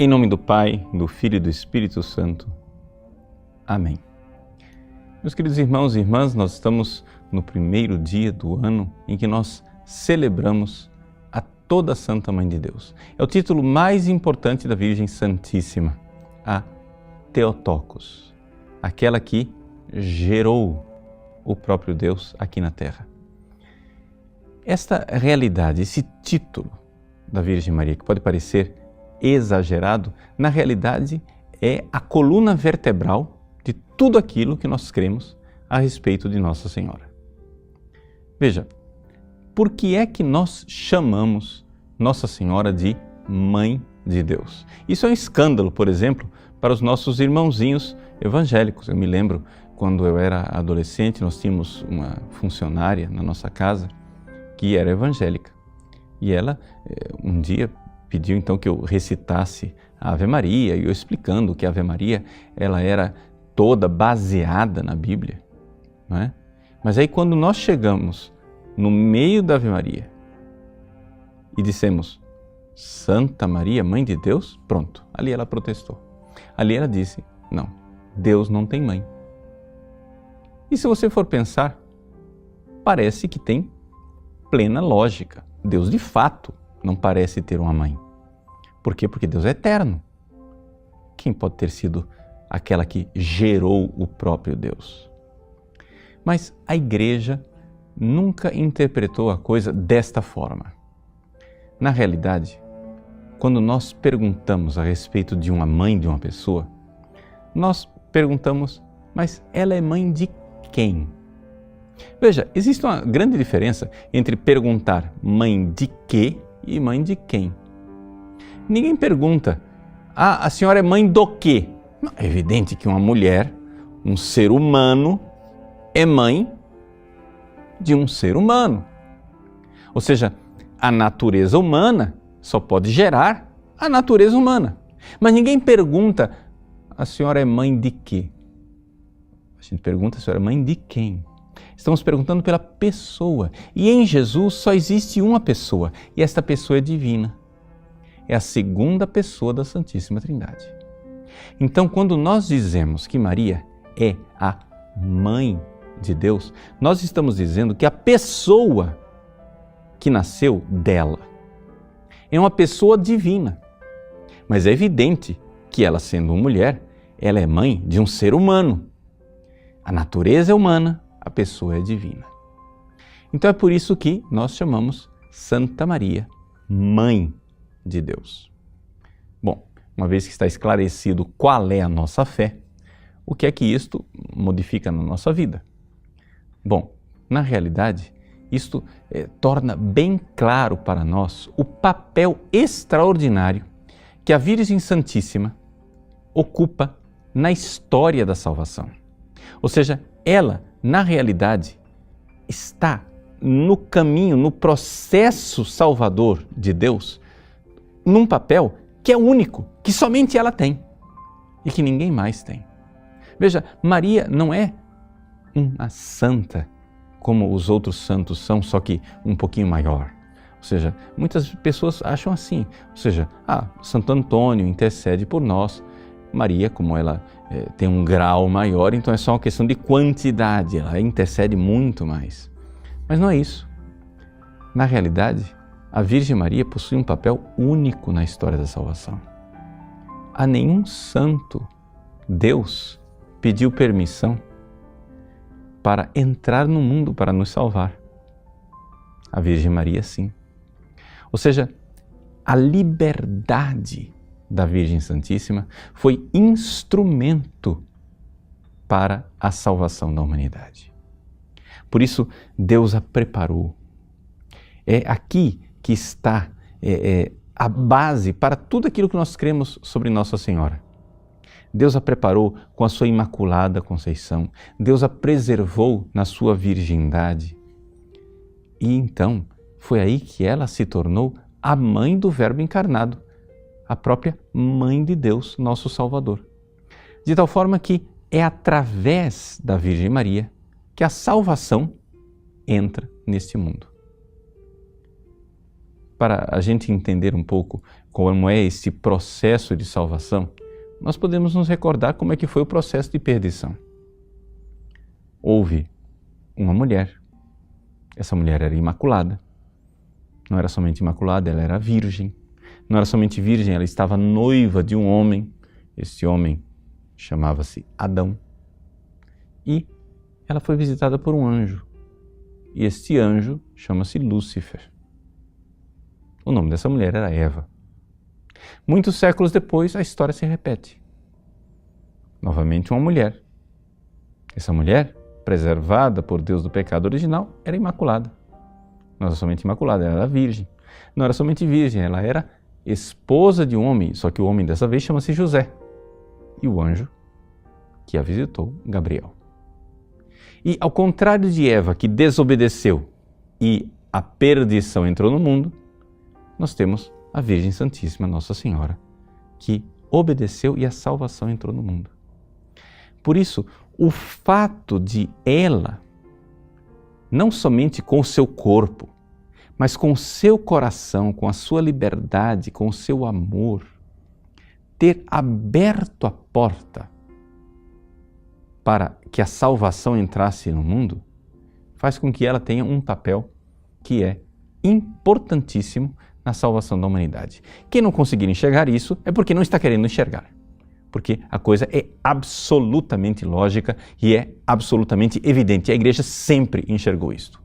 Em nome do Pai, do Filho e do Espírito Santo. Amém. Meus queridos irmãos e irmãs, nós estamos no primeiro dia do ano em que nós celebramos a toda a Santa Mãe de Deus. É o título mais importante da Virgem Santíssima, a Theotokos, aquela que gerou o próprio Deus aqui na Terra. Esta realidade, esse título da Virgem Maria, que pode parecer exagerado, na realidade é a coluna vertebral de tudo aquilo que nós cremos a respeito de Nossa Senhora. Veja, por que é que nós chamamos Nossa Senhora de Mãe de Deus? Isso é um escândalo, por exemplo, para os nossos irmãozinhos evangélicos. Eu me lembro, quando eu era adolescente, nós tínhamos uma funcionária na nossa casa que era evangélica. E ela, um dia, pediu então que eu recitasse a Ave Maria, e eu explicando que a Ave Maria ela era toda baseada na Bíblia, não é? Mas aí quando nós chegamos no meio da Ave Maria e dissemos Santa Maria, Mãe de Deus, pronto, ali ela protestou. Ali ela disse, não, Deus não tem mãe. E se você for pensar, parece que tem plena lógica. Deus de fato não parece ter uma mãe. Por quê? Porque Deus é eterno. Quem pode ter sido aquela que gerou o próprio Deus? Mas a Igreja nunca interpretou a coisa desta forma. Na realidade, quando nós perguntamos a respeito de uma mãe de uma pessoa, nós perguntamos, mas ela é mãe de quem? Veja, existe uma grande diferença entre perguntar mãe de quê e mãe de quem. Ninguém pergunta, a senhora é mãe do quê? Não, é evidente que uma mulher, um ser humano, é mãe de um ser humano. Ou seja, a natureza humana só pode gerar a natureza humana. Mas ninguém pergunta, a senhora é mãe de quê? A gente pergunta, a senhora é mãe de quem? Estamos perguntando pela pessoa. E em Jesus só existe uma pessoa, e esta pessoa é divina. É a segunda pessoa da Santíssima Trindade. Então, quando nós dizemos que Maria é a Mãe de Deus, nós estamos dizendo que a pessoa que nasceu dela é uma pessoa divina. Mas é evidente que ela, sendo uma mulher, ela é mãe de um ser humano. A natureza é humana, a pessoa é divina. Então é por isso que nós chamamos Santa Maria, Mãe de Deus. Bom, uma vez que está esclarecido qual é a nossa fé, o que é que isto modifica na nossa vida? Bom, na realidade, isto torna bem claro para nós o papel extraordinário que a Virgem Santíssima ocupa na história da salvação. Ou seja, ela, na realidade, está no caminho, no processo salvador de Deus, num papel que é único, que somente ela tem e que ninguém mais tem. Veja, Maria não é uma santa como os outros santos são, só que um pouquinho maior. Ou seja, muitas pessoas acham assim, ou seja, Santo Antônio intercede por nós, Maria, como ela tem um grau maior, então é só uma questão de quantidade, ela intercede muito mais. Mas não é isso. Na realidade, a Virgem Maria possui um papel único na história da salvação. A nenhum santo Deus pediu permissão para entrar no mundo para nos salvar. A Virgem Maria, sim. Ou seja, a liberdade da Virgem Santíssima foi instrumento para a salvação da humanidade. Por isso, Deus a preparou. É aqui que está a base para tudo aquilo que nós cremos sobre Nossa Senhora. Deus a preparou com a sua Imaculada Conceição. Deus a preservou na sua virgindade. E então, foi aí que ela se tornou a mãe do Verbo encarnado, a própria Mãe de Deus, nosso Salvador. De tal forma que é através da Virgem Maria que a salvação entra neste mundo. para a gente entender um pouco como é este processo de salvação, nós podemos nos recordar como é que foi o processo de perdição. Houve uma mulher, essa mulher era imaculada, não era somente imaculada, ela era virgem, não era somente virgem, ela estava noiva de um homem, esse homem chamava-se Adão, e ela foi visitada por um anjo, e este anjo chama-se Lúcifer. O nome dessa mulher era Eva. Muitos séculos depois, a história se repete. Novamente uma mulher. Essa mulher, preservada por Deus do pecado original, era imaculada. Não era somente imaculada, ela era virgem. Não era somente virgem, ela era esposa de um homem, só que o homem dessa vez chama-se José. E o anjo que a visitou, Gabriel. E ao contrário de Eva, que desobedeceu e a perdição entrou no mundo, nós temos a Virgem Santíssima, Nossa Senhora, que obedeceu e a salvação entrou no mundo. Por isso, o fato de ela, não somente com o seu corpo, mas com o seu coração, com a sua liberdade, com o seu amor, ter aberto a porta para que a salvação entrasse no mundo, faz com que ela tenha um papel que é importantíssimo na salvação da humanidade. Quem não conseguir enxergar isso é porque não está querendo enxergar. Porque a coisa é absolutamente lógica e é absolutamente evidente. A Igreja sempre enxergou isto.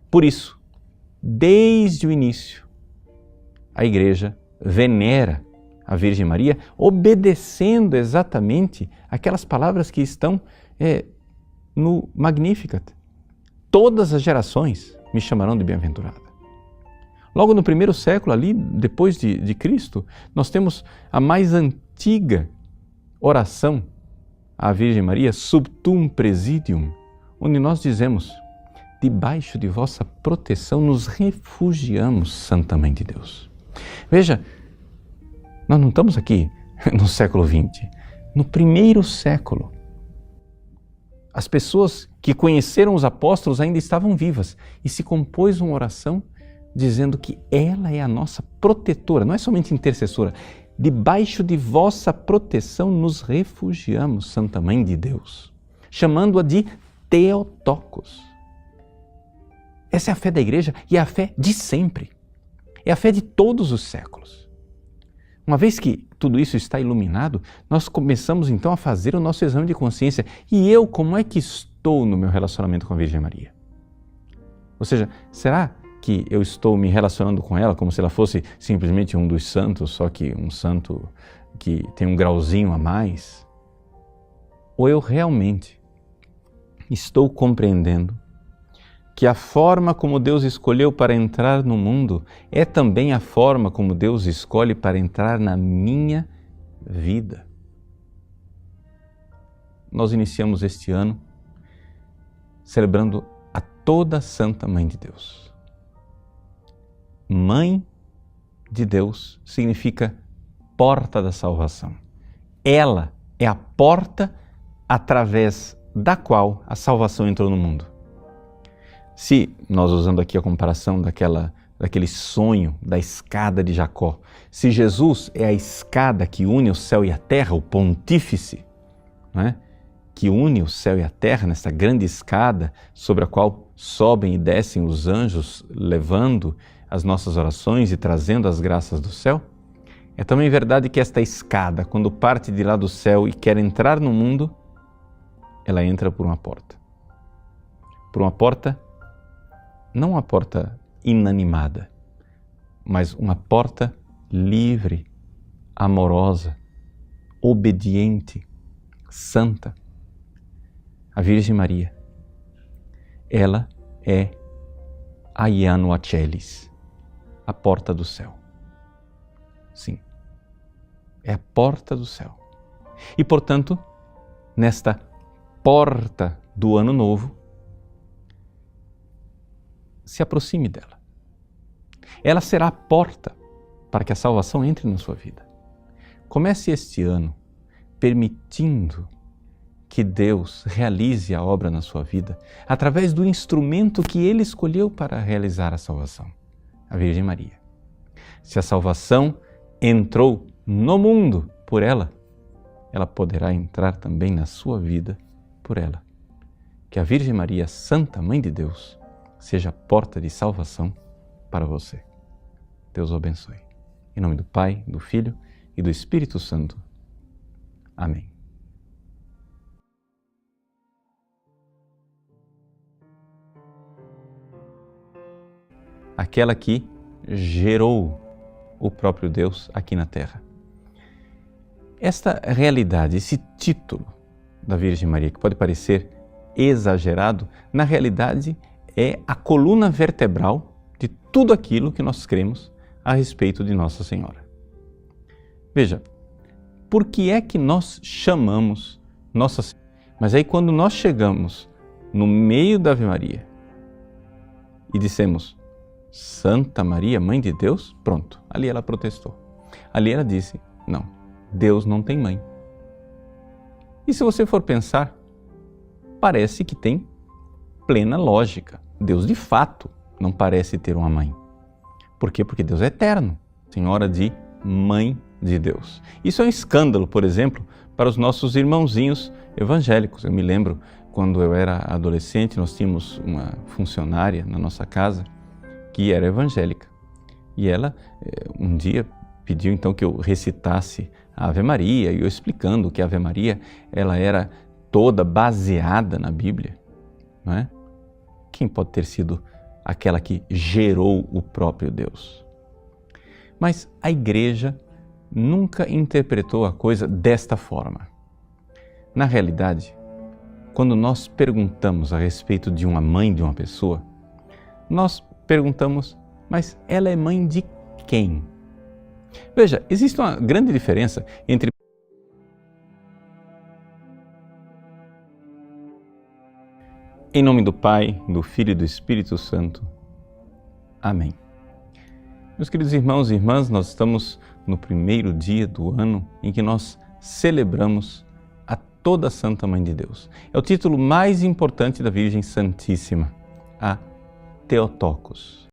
Por isso, desde o início, a Igreja venera a Virgem Maria, obedecendo exatamente aquelas palavras que estão no Magnificat. Todas as gerações me chamarão de bem-aventurada. Logo no primeiro século, ali depois de Cristo, nós temos a mais antiga oração à Virgem Maria, Sub Tuum Presidium, onde nós dizemos: debaixo de vossa proteção nos refugiamos, Santa Mãe de Deus. Veja, nós não estamos aqui no século XX, no primeiro século. As pessoas que conheceram os apóstolos ainda estavam vivas e se compôs uma oração dizendo que ela é a nossa protetora, não é somente intercessora. Debaixo de vossa proteção nos refugiamos, Santa Mãe de Deus, chamando-a de Theotokos. Essa é a fé da Igreja e é a fé de sempre. É a fé de todos os séculos. Uma vez que tudo isso está iluminado, nós começamos então a fazer o nosso exame de consciência. E eu, como é que estou no meu relacionamento com a Virgem Maria? Ou seja, será que eu estou me relacionando com ela como se ela fosse simplesmente um dos santos, só que um santo que tem um grauzinho a mais? Ou eu realmente estou compreendendo que a forma como Deus escolheu para entrar no mundo é também a forma como Deus escolhe para entrar na minha vida? Nós iniciamos este ano celebrando a toda Santa Mãe de Deus. Mãe de Deus significa porta da salvação. Ela é a porta através da qual a salvação entrou no mundo. Se nós usando aqui a comparação daquele sonho da escada de Jacó, se Jesus é a escada que une o céu e a terra, o pontífice, né, que une o céu e a terra nessa grande escada sobre a qual sobem e descem os anjos, levando as nossas orações e trazendo as graças do céu, é também verdade que esta escada, quando parte de lá do céu e quer entrar no mundo, ela entra por uma porta. Por uma porta, não uma porta inanimada, mas uma porta livre, amorosa, obediente, santa. A Virgem Maria, ela é a Iano Achelis, a porta do céu. Sim, é a porta do céu. E, portanto, nesta porta do Ano Novo, se aproxime dela. Ela será a porta para que a salvação entre na sua vida. Comece este ano permitindo que Deus realize a obra na sua vida através do instrumento que Ele escolheu para realizar a salvação, a Virgem Maria. Se a salvação entrou no mundo por ela, ela poderá entrar também na sua vida por ela. Que a Virgem Maria, Santa Mãe de Deus, seja a porta de salvação para você. Deus o abençoe. Em nome do Pai, do Filho e do Espírito Santo. Amém. Aquela que gerou o próprio Deus aqui na Terra. Esta realidade, esse título da Virgem Maria, que pode parecer exagerado, na realidade é a coluna vertebral de tudo aquilo que nós cremos a respeito de Nossa Senhora. Veja, por que é que nós chamamos Nossa Senhora? Mas aí quando nós chegamos no meio da Ave Maria e dissemos Santa Maria, Mãe de Deus, pronto, ali ela protestou. Ali ela disse, não, Deus não tem mãe. E se você for pensar, parece que tem plena lógica. Deus de fato não parece ter uma mãe. Por quê? Porque Deus é eterno, Senhora de Mãe de Deus. Isso é um escândalo, por exemplo, para os nossos irmãozinhos evangélicos. Eu me lembro, quando eu era adolescente, nós tínhamos uma funcionária na nossa casa que era evangélica. E ela, um dia, pediu então que eu recitasse a Ave Maria, e eu explicando que a Ave Maria ela era toda baseada na Bíblia. Não é? Quem pode ter sido aquela que gerou o próprio Deus? Mas a Igreja nunca interpretou a coisa desta forma. Na realidade, quando nós perguntamos a respeito de uma mãe de uma pessoa, nós perguntamos, mas ela é mãe de quem? Veja, existe uma grande diferença entre Em nome do Pai, do Filho e do Espírito Santo. Amém. Meus queridos irmãos e irmãs, nós estamos no primeiro dia do ano em que nós celebramos a toda a Santa Mãe de Deus. É o título mais importante da Virgem Santíssima, a Theotokos.